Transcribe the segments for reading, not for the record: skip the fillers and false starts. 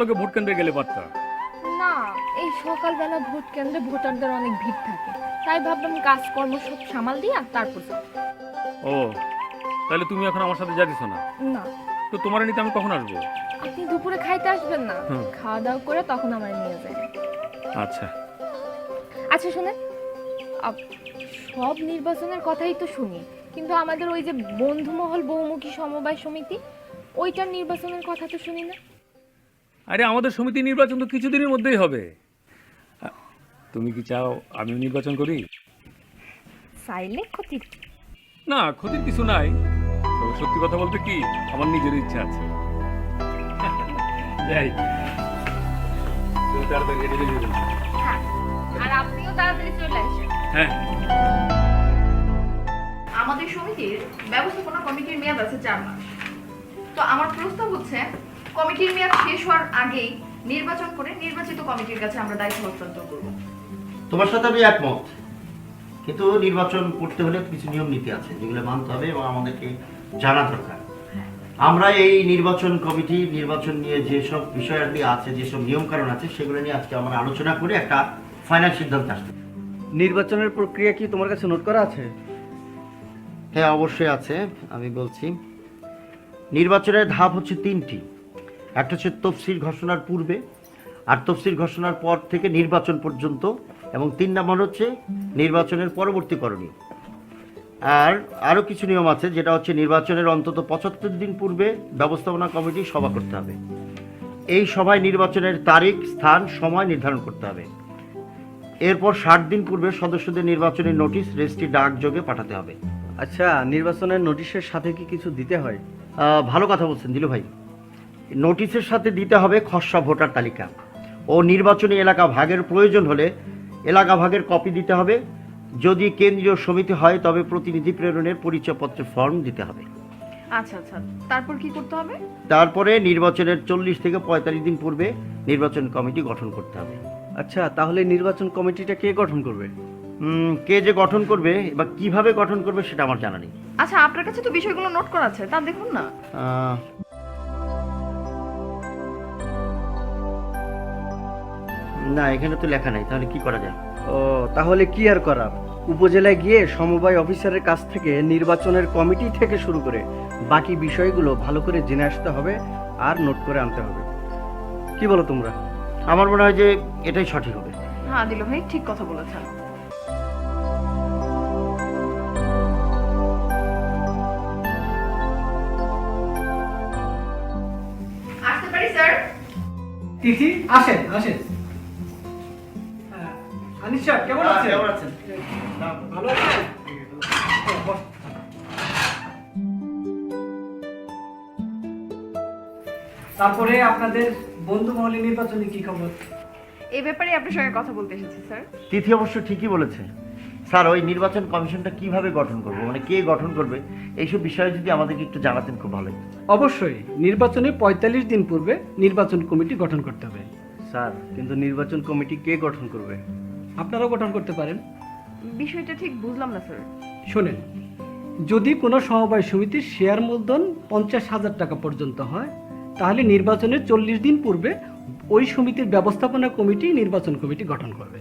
লগে ভোট কেন্দ্রে গেলে পারতা। না, এই সকালবেলা ভোট কেন্দ্রে ভোটারদের অনেক ভিড় থাকে, তাই ভাবলাম কাজকর্ম সব সামাল দিয়া তারপর যাব। ও, তাহলে তুমি এখন আমার সাথে যাইতেছ না? না, তো তোমার নিতে আমি কখন আসবো? আপনি দুপুরে খাইতে আসবেন না? খাওয়া দাওয়া করে তখন আমার নিয়ে যায়। আচ্ছা আচ্ছা শুনেন, সব নির্বাচনের কথাই তো শুনি, কিন্তু আমাদের ওই যে বন্ধুমহল বহুমুখী সমবায় সমিতি, ওইটার নির্বাচনের কথা তো শুনি না। আরে আমাদের সমিতি নির্বাচন তো কিছুদিনের মধ্যেই হবে। তুমি কি চাও আমিও নির্বাচন করি? চাইলে ক্ষতি না, ক্ষতির কিছু নাই। তবে সত্যি কথা বলতে কি, আমার নিজের ইচ্ছা আছে। যাই, তুমি তাড়াতাড়ি রেডি হয়ে যাবে। হ্যাঁ, আর আপনিও তাড়াতাড়ি চলে আসেন। হ্যাঁ। আমাদের সমিতির ব্যবস্থাপনা কমিটির মেয়াদ আছে 4 মাস। তো আমার প্রস্তাব হচ্ছে কমিটির মেয়াদ শেষ হওয়ার আগেই নির্বাচন করে নির্বাচিত কমিটির কাছে আমরা দায়িত্ব হস্তান্তর করব। তোমার সাথে আমি একমত, কিন্তু নির্বাচন করতে হলে কিছু নিয়ম নীতি আছে যেগুলো মানতে হবে এবং আমাদেরকে জানা দরকার। আমরা এই নির্বাচন কমিটি নির্বাচন নিয়ে যেসব বিষয়াদি আছে, যেসব নিয়মকানুন আছে, সেগুলো নিয়ে আজকে আমরা আলোচনা করে একটা ফাইনাল সিদ্ধান্ত আসতে। নির্বাচনের প্রক্রিয়া কি তোমার কাছে নোট করা আছে? হ্যাঁ, অবশ্যই আছে। আমি বলছি, নির্বাচনের ধাপ হচ্ছে 3টি। একটা হচ্ছে তফসিল ঘোষণার পূর্বে, আর তফসিল ঘোষণার পর থেকে নির্বাচন পর্যন্ত, এবং 3 নম্বর হচ্ছে নির্বাচনের পরবর্তী করণীয়। আর আরও কিছু নিয়ম আছে, যেটা হচ্ছে নির্বাচনের অন্তত 75 দিন পূর্বে ব্যবস্থাপনা কমিটি সভা করতে হবে। এই সভায় নির্বাচনের তারিখ, স্থান, সময় নির্ধারণ করতে হবে। এরপর 60 দিন পূর্বে সদস্যদের নির্বাচনের নোটিশ রেজিস্ট্রি ডাকযোগে পাঠাতে হবে। আচ্ছা, নির্বাচনের নোটিশের সাথে কি কিছু দিতে হয়? ভালো কথা বলছেন দিলু ভাই। নোটিশের সাথে দিতে হবে খসড়া ভোটার তালিকা ও নির্বাচনী এলাকা ভাগের প্রয়োজন হলে এলাকা ভাগের কপি দিতে হবে। যদি কেন্দ্রীয় সমিতি হয় তবে প্রতিনিধি প্রেরণের পরিচয়পত্রের ফর্ম দিতে হবে। আচ্ছা আচ্ছা, তারপর কি করতে হবে? তারপরে নির্বাচনের 40 থেকে 45 দিন পূর্বে নির্বাচন কমিটি গঠন করতে হবে। আচ্ছা, তাহলে নির্বাচন কমিটিটা কে গঠন করবে? কে যে গঠন করবে বা কিভাবে গঠন করবে সেটা আমার জানা নেই। আচ্ছা, আপনার কাছে তো বিষয়গুলো নোট করা আছে, তা দেখুন না। না, এখানে তো লেখা নাই, তাহলে কি করা যায়? ও, তাহলে কি আর করার, উপজেলায় গিয়ে সমবায় অফিসারের কাছ থেকে নির্বাচনের কমিটি থেকে শুরু করে বাকি বিষয়গুলো ভালো করে জেনে আসতে হবে আর নোট করে আনতে হবে। কি বলো তোমরা? আমার মনে হয় যে এটাই সঠিক হবে। হ্যাঁ দিল ভাই, ঠিক কথা বলেছেন। আসতে পারি স্যার? তিথি, আসেন আসেন। আনিস স্যার কেমন আছেন? কেমন আছেন? ভালো আছেন? তারপরে আপনাদের বন্ধু মহলে নির্বাচনে কি খবর? এই ব্যাপারে আপনার সঙ্গে কথা বলতে এসেছি স্যার। তিথি অবশ্য ঠিকই বলেছে স্যার। ওই নির্বাচন কমিশনটা কিভাবে গঠন করবো, মানে কে গঠন করবে, এইসব বিষয়ে যদি আমাদেরকে একটু জানাতেন খুব ভালো হতো। অবশ্যই নির্বাচনে 45 দিন পূর্বে নির্বাচন কমিটি গঠন করতে হবে। স্যার, কিন্তু নির্বাচন কমিটি কে গঠন করবে? আপনারাও গঠন করতে পারেন। বিষয়টা ঠিক বুঝলাম না স্যার। শোনেন, যদি কোনো সমবায় সমিতির শেয়ার মূলধন 50,000 টাকা পর্যন্ত হয়, তাহলে নির্বাচনের 40 দিন পূর্বে ওই সমিতির ব্যবস্থাপনা কমিটি নির্বাচন কমিটি গঠন করবে।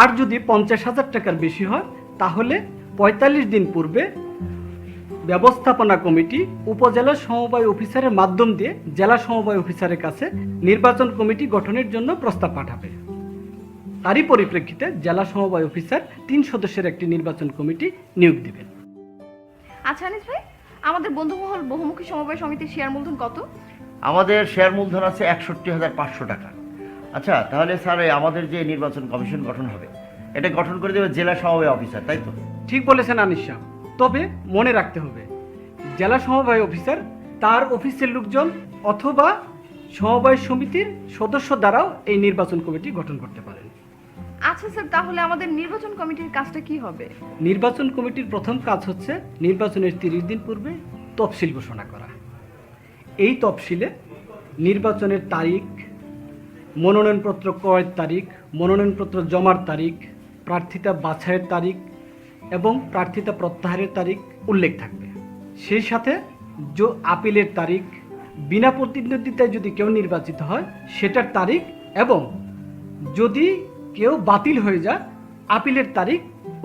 আর যদি 50,000 টাকার বেশি হয়, তাহলে 45 দিন পূর্বে ব্যবস্থাপনা কমিটি উপজেলা সমবায় অফিসারের মাধ্যম দিয়ে জেলা সমবায় অফিসারের কাছে নির্বাচন কমিটি গঠনের জন্য প্রস্তাব পাঠাবে। তারই পরিপ্রেক্ষিতে জেলা সমবায় অফিসার 3 সদস্যের একটি নির্বাচন কমিটি নিয়োগ দিবেন। আচ্ছা আনিস ভাই, আমাদের বন্ধুমহল বহুমুখী সমবায় সমিতির শেয়ার মূলধন কত? আমাদের শেয়ার মূলধন আছে 61,500 টাকা। আচ্ছা, তাহলে স্যার আমাদের যে নির্বাচন কমিশন গঠন হবে, এটা গঠন করে দেবে জেলা সমবায় অফিসার, তাই তো? ঠিক বলেছেন আনিস সাহেব, তবে মনে রাখতে হবে জেলা সমবায় অফিসার তার অফিসের লোকজন অথবা সমবায় সমিতির সদস্য দ্বারাও এই নির্বাচন কমিটি গঠন করতে পারেন। আচ্ছা স্যার, তাহলে আমাদের নির্বাচন কমিটির কাজটা কি হবে? নির্বাচন কমিটির প্রথম কাজ হচ্ছে নির্বাচনের 30 দিন পূর্বে তফসিল ঘোষণা করা। এই তফসিলে নির্বাচনের তারিখ, মনোনয়নপত্র ক্রয়ের তারিখ, মনোনয়নপত্র জমার তারিখ, প্রার্থিতা বাছাইয়ের তারিখ এবং প্রার্থিতা প্রত্যাহারের তারিখ উল্লেখ থাকবে। সেই সাথে আপিলের তারিখ, বিনা প্রতিদ্বন্দ্বিতায় যদি কেউ নির্বাচিত হয় সেটার তারিখ, এবং যদি কেউ বাতিল হয়ে যায় আপিলের তারিখ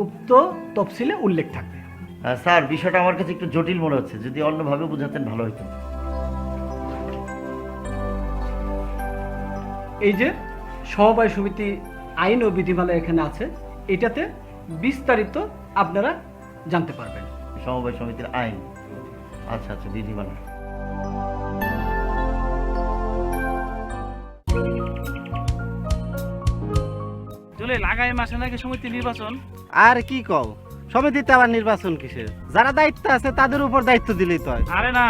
উক্ত তফসিলে উল্লেখ থাকবে। স্যার, বিষয়টা আমার কাছে একটু জটিল মনে হচ্ছে, যদি অন্যভাবে বোঝাতেন ভালো হতো। এই যে সমবায় সমিতি আইন ও বিধিমালা এখানে আছে, এটাতে বিস্তারিত আপনারা জানতে পারবেন। সমবায় সমিতির আইন, আচ্ছা আচ্ছা, বিধিমালা। জলিল, আগামী মাসে নাকি সমিতি নির্বাচন। আর কি কও, সমিতিতে আবার নির্বাচন কিসের? যারা দায়িত্ব আছে তাদের উপর দায়িত্ব দিলেই তো হয়। আরে না,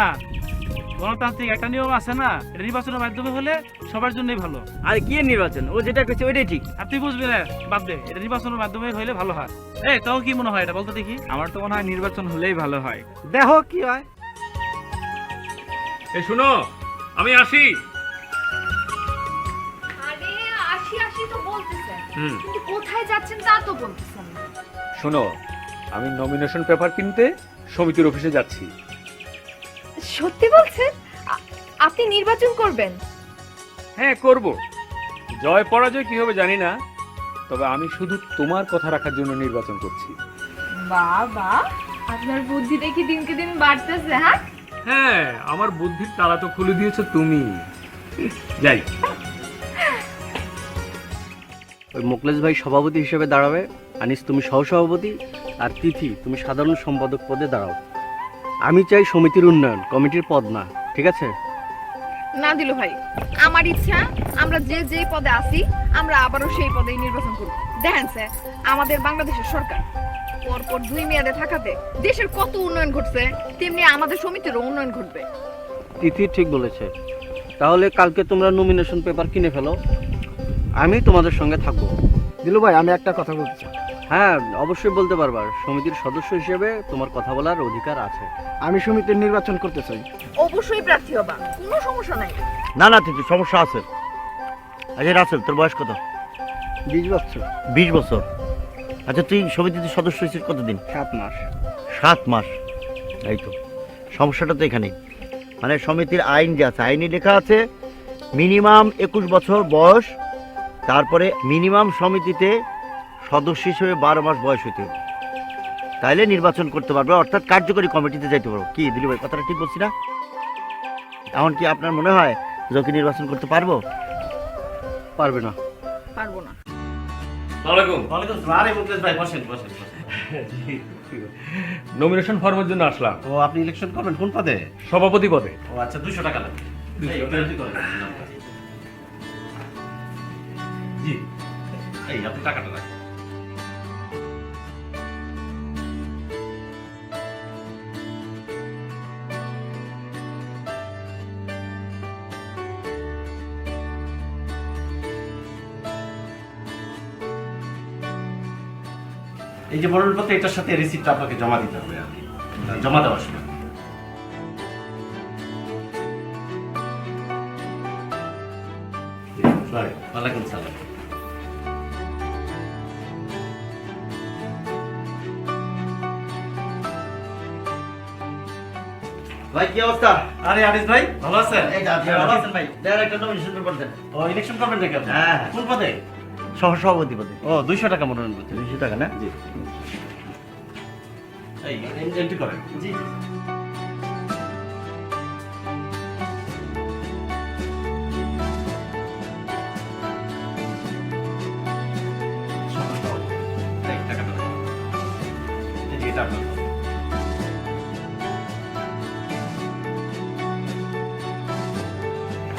গণতান্ত্রিক একটা নিয়ম আছে না, এটা নির্বাচনের মাধ্যমে হলে সবার জন্যই ভালো। আরে কি নির্বাচন, ও যেটা করছে ওইটাই ঠিক। আর তুই বুঝবি না, বাদ দে, এটা নির্বাচনের মাধ্যমে হলে ভালো হয়। এই তোর কি মনে হয় এটা বলতে দেখি? আমার তো মনে হয় নির্বাচন হলেই ভালো হয়। দেখো কি হয়। এই শুনো, আমি আসি। আরে আসি আসি তো বলতেছেন, হুম। কিন্তু কোথায় যাচ্ছেন তা তো বলতেছেন না। শোনো, আমি নমিনেশন পেপার কিনতে সমিতির অফিসে যাচ্ছি। সত্যি বলছেন? আপনি নির্বাচন করবেন? হ্যাঁ, করব। জয় পরাজয় কি হবে জানি না, তবে আমি শুধু তোমার কথা রাখার জন্য নির্বাচন করছি। বাবা, আপনার বুদ্ধি দেখি দিনকে দিন বাড়তেছে। হ্যাঁ হ্যাঁ, আমার বুদ্ধির তালা তো খুলে দিয়েছো তুমি। যাই। ওই মোকলেশ ভাই সভাপতি হিসেবে দাঁড়াবে, আনিস তুমি সহসভাপতি, আর তিথি তুমি সাধারণ সম্পাদক পদে দাঁড়াও। আমি চাই সমিতির উন্নয়ন, কমিটির পদ না, ঠিক আছে? না দিল ভাই, আমার ইচ্ছা আমরা যে যেই পদে আছি আমরা আবারও সেই পদেই নির্বাচন করব। দেখেন স্যার, আমাদের বাংলাদেশের সরকার পরপর 2 মেয়াদে থাকাতে দেশের কত উন্নয়ন ঘটছে, তেমনি আমাদের সমিতিরও উন্নয়ন ঘটবে। তিথি ঠিক বলেছে। তাহলে কালকে তোমরা নমিনেশন পেপার কিনে ফেলো, আমি তোমাদের সঙ্গে থাকবো। দিলু ভাই, আমি একটা কথা বলতে চাই। হ্যাঁ, অবশ্যই বলতে পারবা, সমিতির সদস্য হিসেবে তোমার কথা বলার অধিকার আছে। আমি সমিতির নির্বাচন করতে চাই। অবশ্যই প্রার্থী হবা, কোনো সমস্যা নাই। না না, ঠিক সমস্যা আছে। আচ্ছা রাসেল, তোর বয়স কত? 20 বছর। 20 বছর। আচ্ছা, তুই সমিতিতে সদস্য হয়েছিস কতদিন? 7 মাস। 7 মাস। এই তো সমস্যাটা তো এখানেই। মানে সমিতির আইন যে আছে, আইনে লেখা আছে মিনিমাম 21 বছর বয়স, তারপরে মিনিমাম সমিতিতে সদস্য হিসেবে 12 মাস বয়স হইতে হবে, তাইলে নির্বাচন করতে পারবে, অর্থাৎ কার্যকরী কমিটিতে যাইতে পারবো। কি দিলি ভাই, কথাটা ঠিক বলছি না? এখন কি আপনার মনে হয় যে কি নির্বাচন করতে পারবো? পারবে না। পারবো না। নমিনেশন ফর্মের জন্য আসলাম। ও, আপনি ইলেকশন করবেন কোন পদে? সভাপতি পদে। ও আচ্ছা, 200 টাকা লাগবে। জি, এই আপনি টাকাটা রাখেন। এই যে মনোনয়নপত্র, এটার সাথে রিসিপ্টটা আপনাকে জমা দিতে হবে আর কি, জমা দেওয়ার সময়। ওয়ালাইকুম সালাম। ভাই কি অবস্থা? আরে আনিস ভাই, ভালো আছেন? এই যে আপনি ভালো আছেন ভাই? দেন একটা নমিনেশন পেপার দেন। ও, ইলেকশন করবেন নাকি আপনি? হ্যাঁ। কোন পদে? সহসভাপতি পদে। ও, 200 টাকা মনোনয়নপত্র। 200 টাকা না? জি। এই এন্ট্রি করেন। জি। এই টাকাটা রাখুন। এই যে এটা আপনার।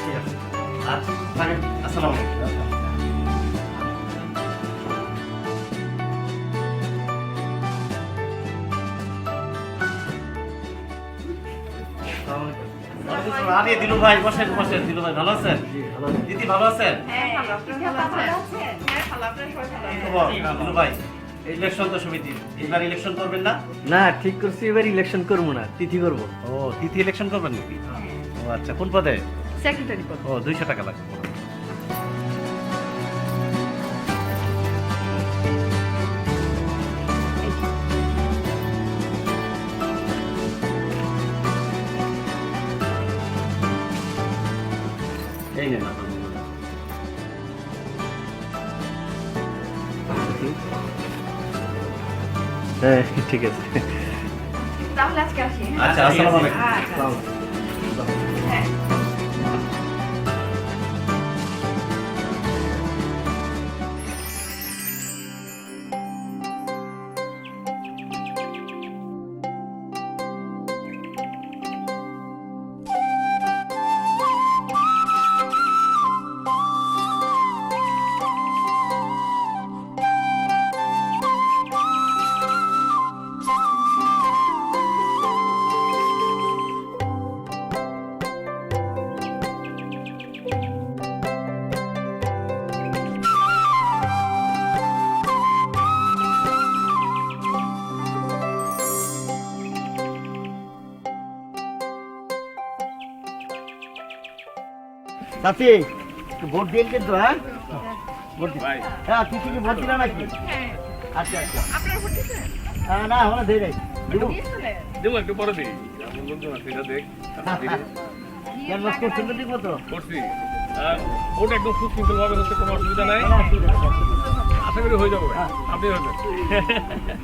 ঠিক আছে। আচ্ছা, থাকেন। আসসালামু আলাইকুম। আরে দিলু ভাই, বসেন বসেন। দিলু ভাই ভালো আছেন? দিদি ভালো আছেন? হ্যাঁ, ভালো। আপনি ভালো আছেন? হ্যাঁ, ভালো। আপনারা সবাই ভালো এই আছেন? খবর, দিলু ভাই, ইলেকশন তো সমিতি, এবার ইলেকশন করবেন না? না, ঠিক করছি, এবার ইলেকশন করবো না, তিথি করবো। ও, তিথি ইলেকশন করবেন নাকি? ও আচ্ছা, কোন পদে? সেক্রেটারি পদ। ও, 200 টাকা লাগবে। হ্যাঁ ঠিক আছে। তাহলে আজকে আসি, হ্যাঁ? আচ্ছা, আসসালামু আলাইকুম। আচ্ছা। হ্যাঁ। চাচি একটু ভোট দিয়ে কিন্তু, হ্যাঁ ভোট দিন। হ্যাঁ কিছু কি ভোট দিলা নাকি? আচ্ছা আচ্ছা। আপনারা ভোট দিয়েছেন? না আমরা দেই নাই। দিব দিয়েছিলেন? দেবো একটু পরে দিই আমার বন্ধু আছে এটা দেখ ক্যানভাস করছেন তো ঠিক মতো? করছি ওটা একদম সুশৃঙ্খল ভাবে হচ্ছে, কোনো অসুবিধা নাই, আশা করি হয়ে যাবে। আপনি হবেন।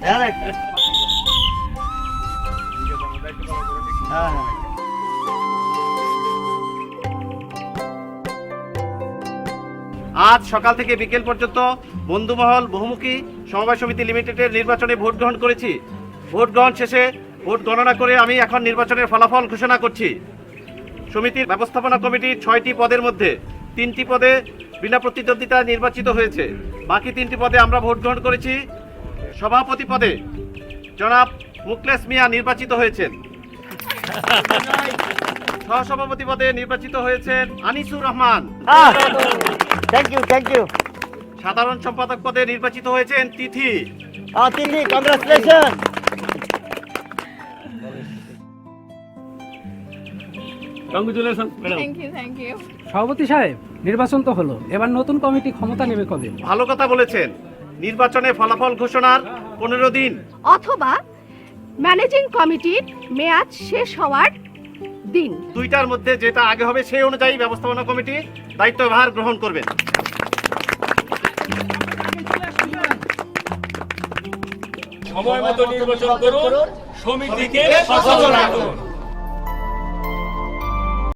হ্যাঁ দেখ। হ্যাঁ হ্যাঁ। আজ সকাল থেকে বিকেল পর্যন্ত বন্ধুমহল বহুমুখী সমবায় সমিতি লিমিটেডের নির্বাচনে ভোট গ্রহণ করেছি। ভোট গ্রহণ শেষে ভোট গণনা করে আমি এখন নির্বাচনের ফলাফল ঘোষণা করছি। সমিতির ব্যবস্থাপনা কমিটির 6টি পদের মধ্যে 3টি পদে বিনা প্রতিদ্বন্দ্বিতা নির্বাচিত হয়েছে। বাকি 3টি পদে আমরা ভোট গ্রহণ করেছি। সভাপতি পদে জনাব মুখলেস মিয়া নির্বাচিত হয়েছেন। সহসভাপতি পদে নির্বাচিত হয়েছেন Anisur Rahman. Thank you thank you. সাধারণ সম্পাদক পদে নির্বাচিত হয়েছেন Tithi. Tithi congratulation. Congratulation madam. Thank you. সভাপতি সাহেব, নির্বাচন তো হলো, এবার নতুন কমিটি ক্ষমতা নেবে কবে? ভালো কথা বলেছেন। নির্বাচনে ফলাফল ঘোষণার 15 দিন অথবা ম্যানেজিং কমিটির মেয়াদ শেষ হওয়ার দিন। দুইটার মধ্যে যেটা আগে হবে সেই অনুযায়ী ব্যবস্থাপনা কমিটি দায়িত্বভার গ্রহণ করবেন। সময় মতো নির্বাচন করুন, সমিতিকে সচল রাখুন।